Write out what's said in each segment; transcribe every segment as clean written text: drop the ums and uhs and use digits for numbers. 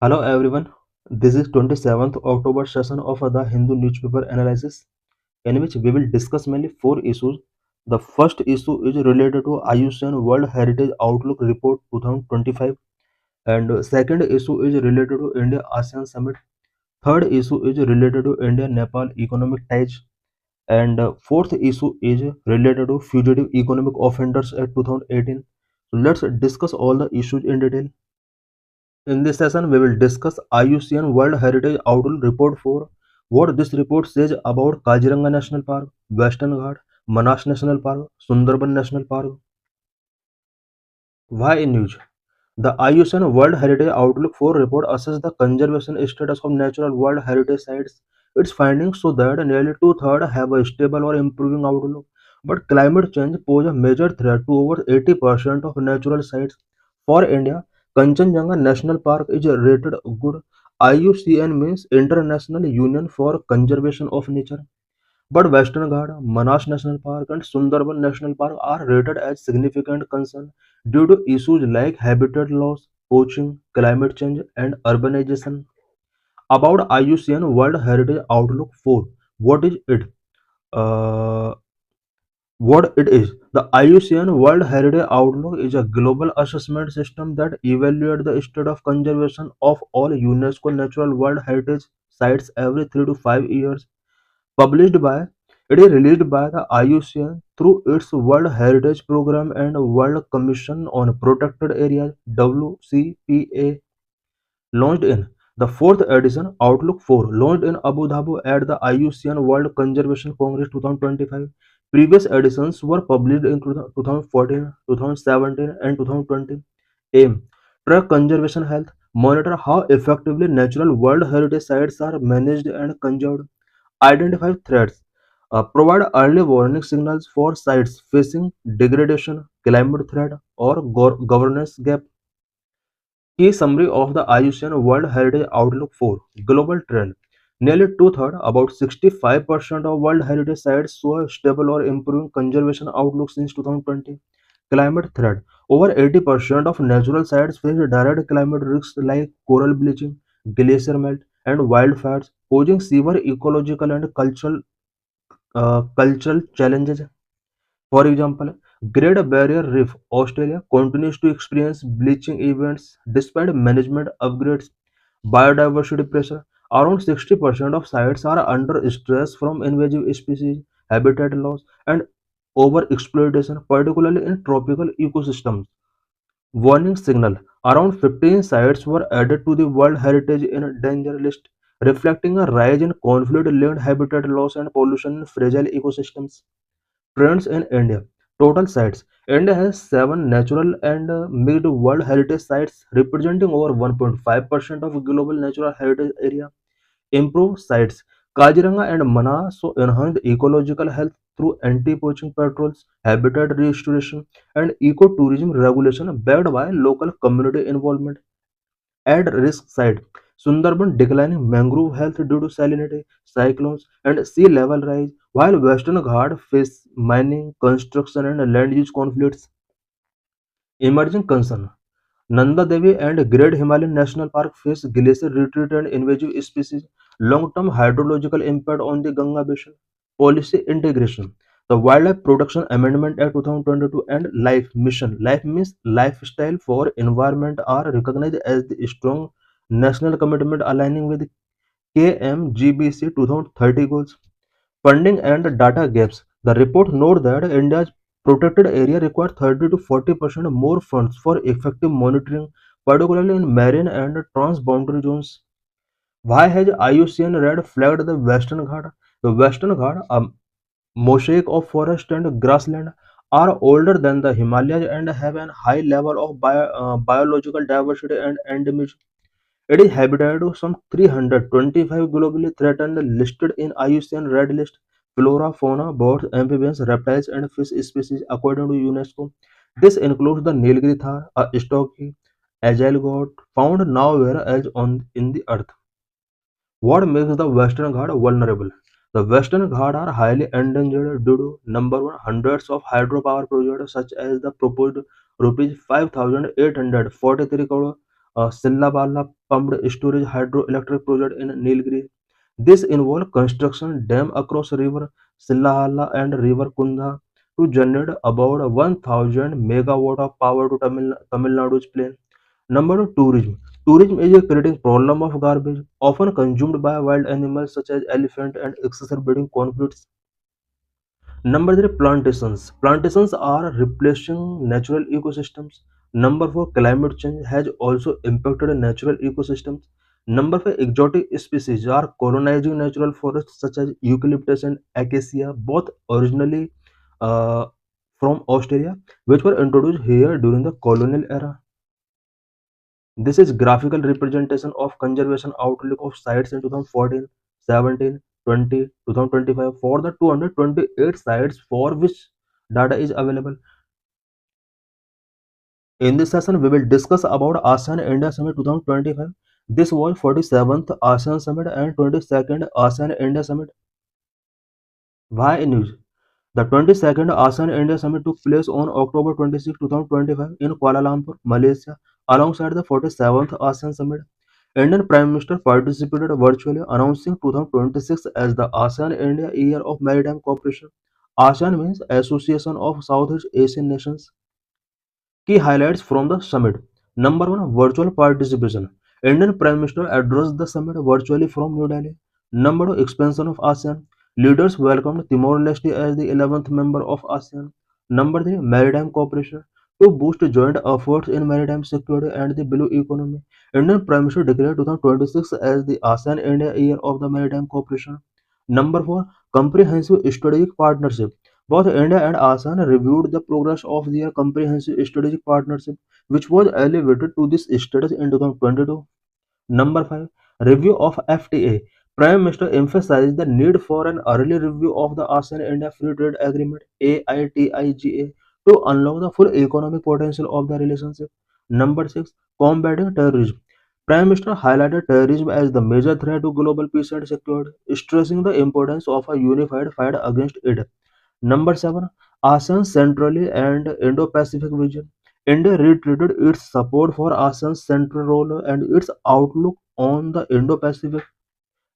Hello everyone. This is 27th October session of the Hindu newspaper analysis in which we will discuss mainly four issues. The first issue is related to IUCN World Heritage Outlook Report 2025 and second issue is related to India ASEAN Summit. Third issue is related to India Nepal economic ties and fourth issue is related to fugitive economic offenders at 2018. So let's discuss all the issues in detail. In this session, we will discuss IUCN World Heritage Outlook Report for what this report says about Kaziranga National Park, Western Ghat, Manas National Park, Sundarban National Park. Why in news? The IUCN World Heritage Outlook 4 report assesses the conservation status of natural World Heritage sites. Its findings show that nearly two-thirds have a stable or improving outlook, but climate change poses a major threat to over 80% of natural sites. For India, Kanchenjunga National Park is rated good. IUCN means International Union for Conservation of Nature. But Western Ghat, Manas National Park, and Sundarban National Park are rated as significant concern due to issues like habitat loss, poaching, climate change, and urbanization. About IUCN World Heritage Outlook 4, what is it? Uh, what it is? The IUCN World Heritage Outlook is a global assessment system that evaluates the state of conservation of all UNESCO Natural World Heritage sites every 3 to 5 years. Published by It is released by the IUCN through its World Heritage Program and World Commission on Protected Areas WCPA. Launched in the fourth edition, Outlook 4 launched in Abu Dhabi at the IUCN World Conservation Congress 2025. Previous editions were published in 2014, 2017, and 2020. Aim: track conservation health, monitor how effectively natural World Heritage sites are managed and conserved, identify threats, provide early warning signals for sites facing degradation, climate threat, or governance gap. Key summary of the IUCN World Heritage Outlook 4 Global Trend. Nearly two-thirds, about 65% of World Heritage sites show a stable or improving conservation outlook since 2020. Climate threat. Over 80% of natural sites face direct climate risks like coral bleaching, glacier melt, and wildfires, posing severe ecological and cultural challenges. For example, Great Barrier Reef, Australia, continues to experience bleaching events despite management upgrades. Biodiversity pressure. Around 60% of sites are under stress from invasive species, habitat loss, and overexploitation, particularly in tropical ecosystems. Warning signal. Around 15 sites were added to the World Heritage in Danger list, reflecting a rise in conflict-linked habitat loss and pollution in fragile ecosystems. Trends in India. Total sites. India has 7 natural and mixed World Heritage sites representing over 1.5% of global natural heritage area. Improved sites. Kaziranga and Manas so enhanced ecological health through anti-poaching patrols, habitat restoration, and ecotourism regulation backed by local community involvement. At risk site, Sundarban declining mangrove health due to salinity, cyclones, and sea level rise, while Western Ghat face mining, construction, and land use conflicts. Emerging concern. Nanda Devi and Great Himalayan National Park face glacier retreat and invasive species, long-term hydrological impact on the Ganga Basin, policy integration. The Wildlife Protection Amendment Act 2022 and Life Mission. Life means lifestyle for environment are recognized as the strong national commitment aligning with KMGBC 2030 goals. Funding and data gaps. The report notes that India's protected area requires 30 to 40% more funds for effective monitoring, particularly in marine and transboundary zones. Why has IUCN Red flagged the Western Ghat? The Western Ghat, a mosaic of forest and grassland, are older than the Himalayas and have a high level of biological diversity and endemism. It is habitat to some 325 globally threatened listed in IUCN Red List. Flora, fauna, birds, amphibians, reptiles, and fish species according to UNESCO. This includes the Nilgiri thar, a stocky, agile goat found nowhere else on in the earth. What makes the Western Ghat vulnerable? The Western Ghat are highly endangered due to number one hundreds of hydropower projects such as the proposed rupees 5,843 crore Sillabala pumped storage hydroelectric project in Nilgiri. This involved construction dam across river Sillahala and river Kundha to generate about 1000 megawatt of power to Tamil Nadu's plain. Number two, tourism. Tourism is a creating problem of garbage, often consumed by wild animals such as elephant and exacerbating conflicts. Number three, plantations. Plantations are replacing natural ecosystems. Number four, climate change has also impacted natural ecosystems. Number five, exotic species are colonizing natural forests such as eucalyptus and acacia, both originally uh, from Australia, which were introduced here during the colonial era. This is graphical representation of conservation outlook of sites in 2014, 17, 20, 2025 for the 228 sites for which data is available. In this session, we will discuss about ASEAN India Summit 2025. This was 47th ASEAN Summit and 22nd ASEAN India Summit. Why news? The 22nd ASEAN India Summit took place on October 26, 2025 in Kuala Lumpur, Malaysia, alongside the 47th ASEAN Summit. Indian Prime Minister participated virtually, announcing 2026 as the ASEAN India Year of Maritime Cooperation. ASEAN means Association of Southeast Asian Nations. Key highlights from the summit. Number one, virtual participation. Indian Prime Minister addressed the summit virtually from New Delhi. Number two, expansion of ASEAN. Leaders welcomed Timor-Leste as the 11th member of ASEAN. Number three, maritime cooperation. To boost joint efforts in maritime security and the blue economy, Indian Prime Minister declared 2026 as the ASEAN India Year of the Maritime Cooperation. Number four, comprehensive strategic partnership. Both India and ASEAN reviewed the progress of their comprehensive strategic partnership, which was elevated to this status in 2022. Number 5. Review of FTA. Prime Minister emphasized the need for an early review of the ASEAN-India Free Trade Agreement (AITIGA) to unlock the full economic potential of the relationship. Number 6. Combating terrorism. Prime Minister highlighted terrorism as the major threat to global peace and security, stressing the importance of a unified fight against it. Number 7. ASEAN's centrally and Indo-Pacific vision. India reiterated its support for ASEAN's central role and its outlook on the Indo-Pacific.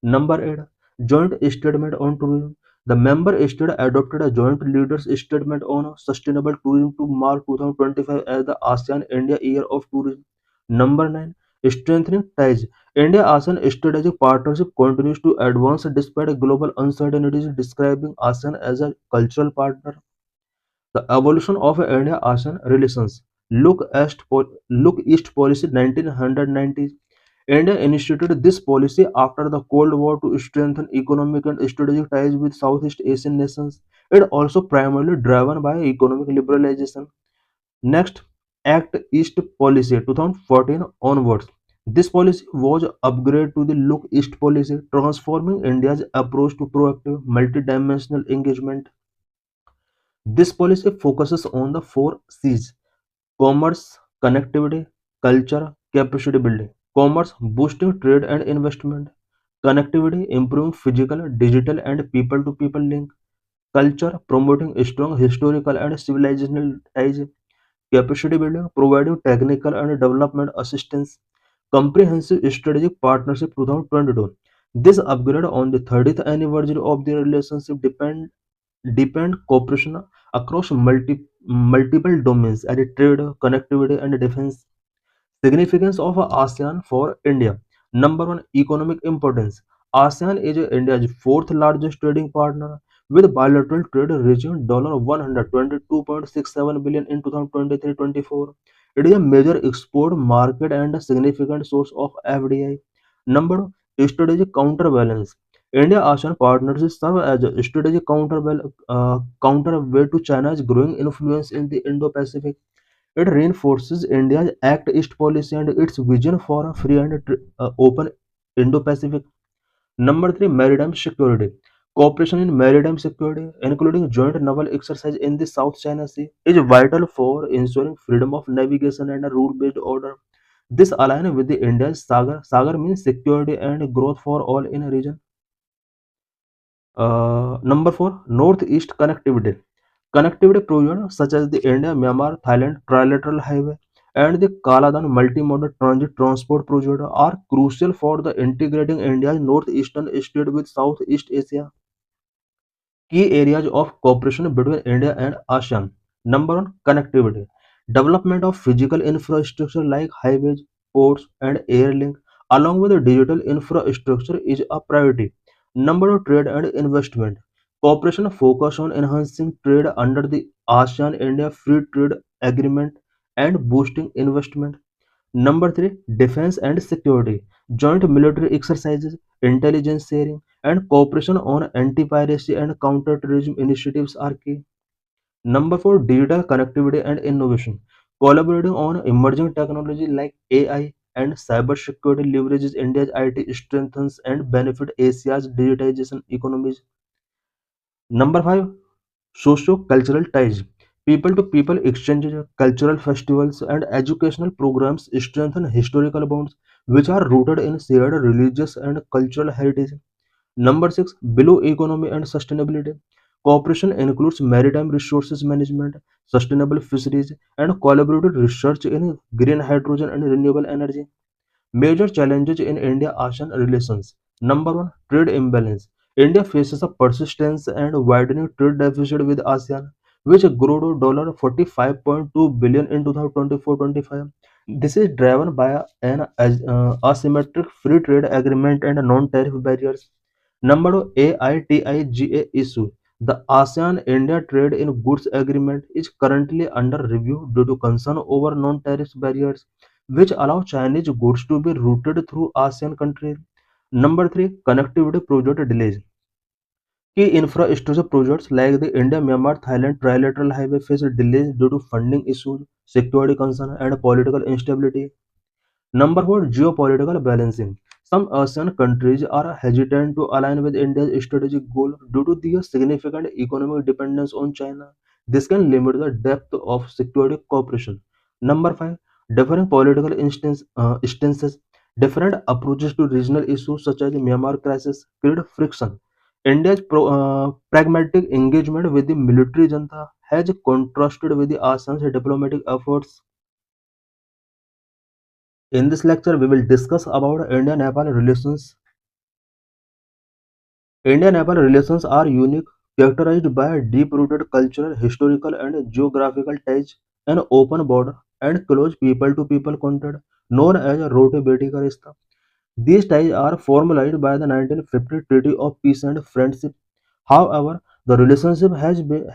Number 8. Joint Statement on Tourism. The member state adopted a joint leaders statement on sustainable tourism to mark 2025 as the ASEAN-India Year of Tourism. Number 9. Strengthening ties. India-ASEAN strategic partnership continues to advance despite global uncertainties, describing ASEAN as a cultural partner. The evolution of India-ASEAN relations. Look East Policy 1990s. India initiated this policy after the Cold War to strengthen economic and strategic ties with Southeast Asian nations. It also primarily driven by economic liberalization. Next, Act East Policy 2014 onwards. This policy was upgraded to the Look East Policy, transforming India's approach to proactive multidimensional engagement. This policy focuses on the four C's: commerce, connectivity, culture, capacity building. Commerce, boosting trade and investment. Connectivity, improving physical, digital, and people to people link. Culture, promoting strong historical and civilizational ties. Capacity building, providing technical and development assistance. Comprehensive Strategic Partnership 2022. This upgrade on the 30th anniversary of the relationship depend cooperation across multiple domains as trade, connectivity, and defense. Significance of ASEAN for India. Number one, economic importance. ASEAN is India's fourth largest trading partner, with bilateral trade reaching $122.67 billion in 2023-24. It is a major export market and a significant source of FDI. Number two, strategic counterbalance. India-ASEAN partnership serve as a strategic counterweight to China's growing influence in the Indo-Pacific. It reinforces India's Act East policy and its vision for a free and open Indo-Pacific. Number three, maritime security. Cooperation in maritime security, including joint naval exercise in the South China Sea, is vital for ensuring freedom of navigation and a rule-based order. This aligns with the India's Sagar. Sagar means security and growth for all in a region. Number four, Northeast connectivity. Connectivity projects such as the India-Myanmar-Thailand trilateral highway and the Kaladan multimodal transit transport project are crucial for the integrating India's northeastern state with Southeast Asia. Key areas of cooperation between India and ASEAN. Number one, connectivity. Development of physical infrastructure like highways, ports, and air link, along with the digital infrastructure, is a priority. Number two, trade and investment. Cooperation focus on enhancing trade under the ASEAN-India Free Trade Agreement and boosting investment. Number three, defense and security. Joint military exercises, intelligence sharing, and cooperation on anti-piracy and counter-terrorism initiatives are key. Number four, digital connectivity and innovation. Collaborating on emerging technology like AI and cybersecurity leverages India's IT strengthens and benefit Asia's digitization economies. Number five, socio-cultural ties. People-to-people exchanges, cultural festivals, and educational programs strengthen historical bonds which are rooted in shared religious and cultural heritage. Number six, below economy and sustainability. Cooperation includes maritime resources management, sustainable fisheries, and collaborative research in green hydrogen and renewable energy. Major challenges in India-ASEAN relations. Number one, trade imbalance. India faces a persistent and widening trade deficit with ASEAN, which grew to $45.2 billion in 2024-25. This is driven by an asymmetric free trade agreement and non-tariff barriers. Number two, AITIGA issue. The ASEAN-India Trade in Goods Agreement is currently under review due to concern over non-tariff barriers, which allow Chinese goods to be routed through ASEAN countries. Number three, connectivity project delays. Key infrastructure projects like the India-Myanmar-Thailand trilateral highway face delays due to funding issues, security concerns, and political instability. Number four, geopolitical balancing. Some ASEAN countries are hesitant to align with India's strategic goal due to their significant economic dependence on China. This can limit the depth of security cooperation. Number five, different political instances. Different approaches to regional issues such as the Myanmar crisis create friction. India's pragmatic engagement with the military junta has contrasted with the ASEAN's diplomatic efforts. In this lecture, we will discuss about India-Nepal relations. India-Nepal relations are unique, characterized by deep-rooted cultural, historical, and geographical ties, an open border, and close people-to-people contact, known as a Roti Beti Ka Rishta. These ties are formalized by the 1950 Treaty of Peace and Friendship. However, the relationship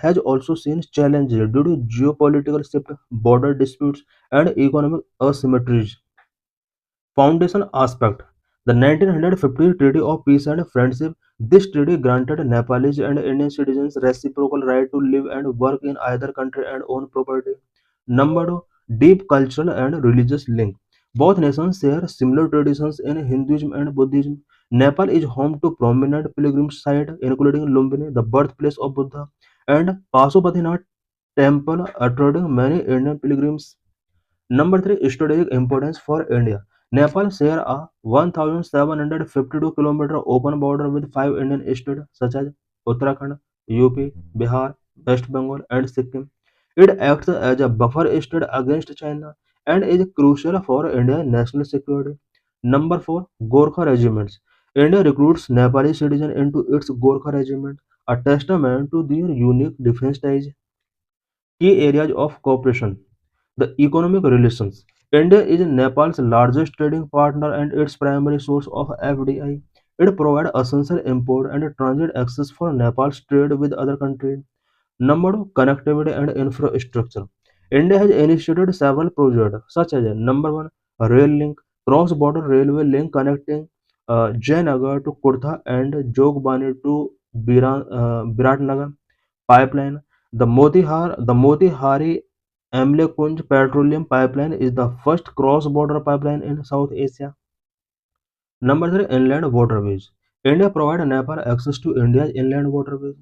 has also seen challenges due to geopolitical shift, border disputes, and economic asymmetries. Foundation aspect. The 1950 Treaty of Peace and Friendship. This treaty granted Nepalese and Indian citizens reciprocal right to live and work in either country and own property. Number two, deep cultural and religious link. Both nations share similar traditions in Hinduism and Buddhism. Nepal is home to prominent pilgrim sites including Lumbini, the birthplace of Buddha, and Pashupatinath temple attracting many Indian pilgrims. Number three, strategic importance for India. Nepal share a 1,752 km open border with five Indian states such as Uttarakhand, UP, Bihar, West Bengal, and Sikkim. It acts as a buffer state against China and is crucial for India's national security. Number four, Gorkha regiments. India recruits Nepali citizens into its Gorkha regiment, a testament to their unique defense ties. Key areas of cooperation. The economic relations. India is Nepal's largest trading partner and its primary source of FDI. It provides essential import and transit access for Nepal's trade with other countries. Number two, connectivity and infrastructure. India has initiated several projects such as number one, a rail link, cross-border railway link connecting Jayanagar to Kurtha and Jogbani to Biratnagar pipeline. The Motihari Amlekunj petroleum pipeline is the first cross-border pipeline in South Asia. Number three, inland waterways. India provides Nepal access to India's inland waterways.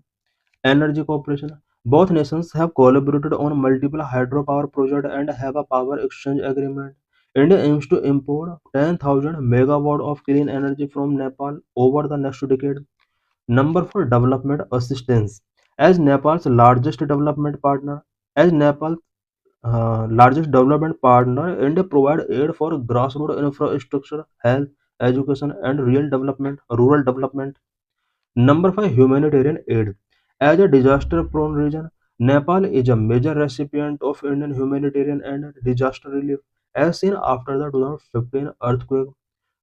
Energy cooperation. Both nations have collaborated on multiple hydropower projects and have a power exchange agreement. India aims to import 10,000 megawatt of clean energy from Nepal over the next decade. Number four, development assistance. As Nepal's largest development partner, as Nepal largest development partner, India provide aid for grassroots infrastructure, health, education, and rural development. Number 5, humanitarian aid. As a disaster-prone region, Nepal is a major recipient of Indian humanitarian and disaster relief, as seen after the 2015 earthquake.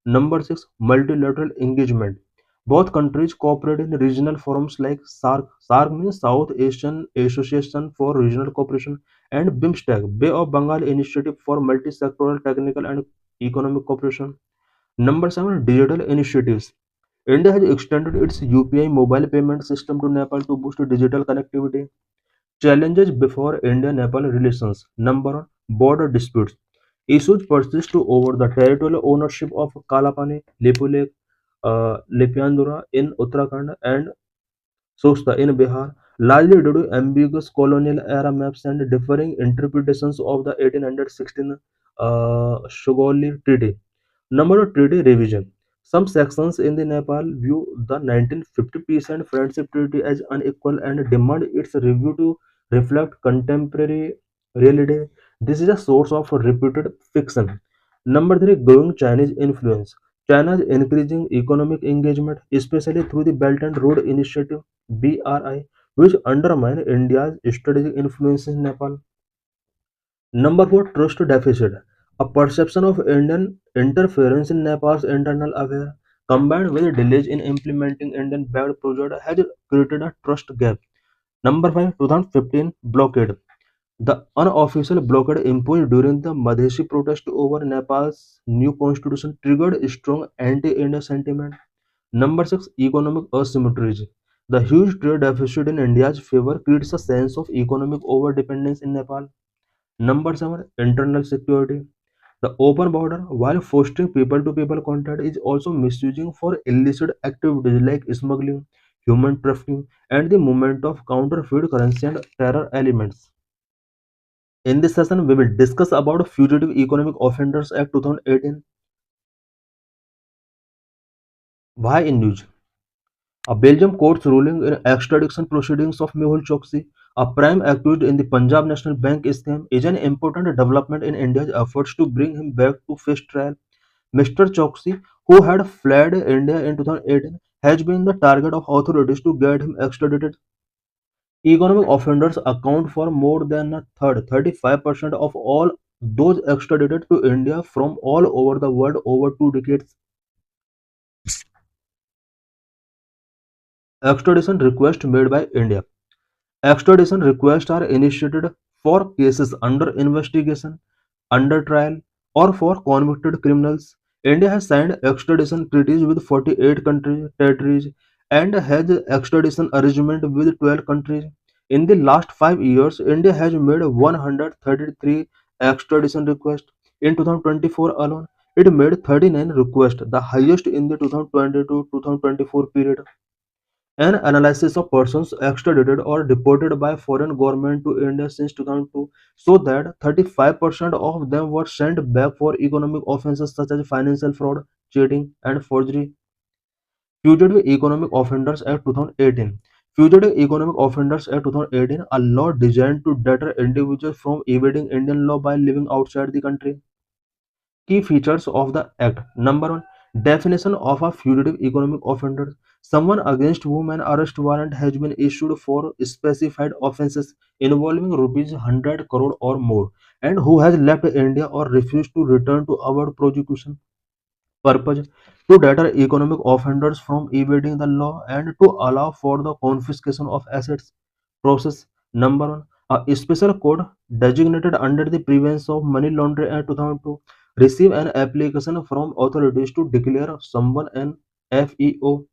Number 6, multilateral engagement. Both countries cooperate in regional forums like SARC. SARC means South Asian Association for Regional Cooperation, and BIMSTEC, Bay of Bengal Initiative for Multi-Sectoral Technical and Economic Cooperation. Number 7, digital initiatives. India has extended its UPI mobile payment system to Nepal to boost digital connectivity. Challenges before India-Nepal relations. Number 1, border disputes. Issues persist over the territorial ownership of Kalapani, Lipulek, Lipiandura in Uttarakhand, and Sosta in Bihar, largely due to ambiguous colonial era maps and differing interpretations of the 1816 Shogoli Treaty. Number of treaty revision. Some sections in the Nepal view the 1950 Peace and Friendship Treaty as unequal and demand its review to reflect contemporary reality. This is a source of reputed fiction. Number 3, growing Chinese influence. China's increasing economic engagement, especially through the Belt and Road Initiative (BRI), which undermine India's strategic influence in Nepal. Number 4, trust deficit. A perception of Indian interference in Nepal's internal affairs, combined with delays in implementing Indian-backed projects, has created a trust gap. Number 5, 2015 blockade. The unofficial blockade imposed during the Madhesi protest over Nepal's new constitution triggered strong anti-India sentiment. Number 6, economic asymmetries. The huge trade deficit in India's favor creates a sense of economic overdependence in Nepal. Number 7, internal security. The open border, while fostering people to people contact, is also misusing for illicit activities like smuggling, human trafficking, and the movement of counterfeit currency and terror elements. In this session, we will discuss about Fugitive Economic Offenders Act 2018. Why in news? A Belgium court's ruling in extradition proceedings of Mehul Choksi, a prime accused in the Punjab National Bank scam, is an important development in India's efforts to bring him back to face trial. Mr. Choksi, who had fled India in 2018, has been the target of authorities to get him extradited. Economic offenders account for more than a third, 35% of all those extradited to India from all over the world over 2 decades. Extradition request made by India. Extradition requests are initiated for cases under investigation, under trial, or for convicted criminals. India has signed extradition treaties with 48 countries, territories, and has extradition arrangement with 12 countries. In the last 5 years, India has made 133 extradition requests. In 2024 alone, it made 39 requests, the highest in the 2020 to 2024 period. An analysis of persons extradited or deported by foreign government to India since 2002 show that 35% of them were sent back for economic offences such as financial fraud, cheating, and forgery. Fugitive Economic Offenders Act 2018. Fugitive Economic Offenders Act 2018, a law designed to deter individuals from evading Indian law by living outside the country. Key features of the Act. Number 1. Definition of a fugitive economic offender. Someone against whom an arrest warrant has been issued for specified offences involving rupees 100 crore or more, and who has left India or refused to return to avoid prosecution. Purpose: to deter economic offenders from evading the law and to allow for the confiscation of assets. Process. Number 1. A special code designated under the Prevention of Money Laundering Act 2002 receive an application from authorities to declare someone an FEO.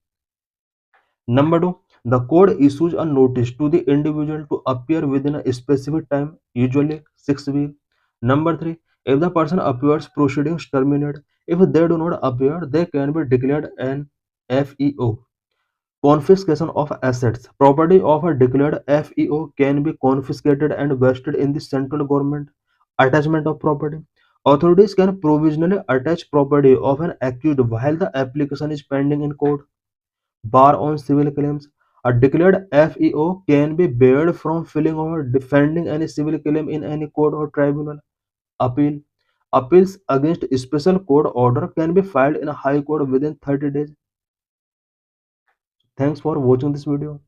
Number 2. The code issues a notice to the individual to appear within a specific time, usually 6 weeks. Number 3. If the person appears, proceedings terminate. If they do not appear, they can be declared an FEO. Confiscation of assets. Property of a declared FEO can be confiscated and vested in the central government. Attachment of property. Authorities can provisionally attach property of an accused while the application is pending in court. Bar on civil claims. A declared FEO can be barred from filing or defending any civil claim in any court or tribunal. Appeal. Appeals against a special court order can be filed in a high court within 30 days. Thanks for watching this video.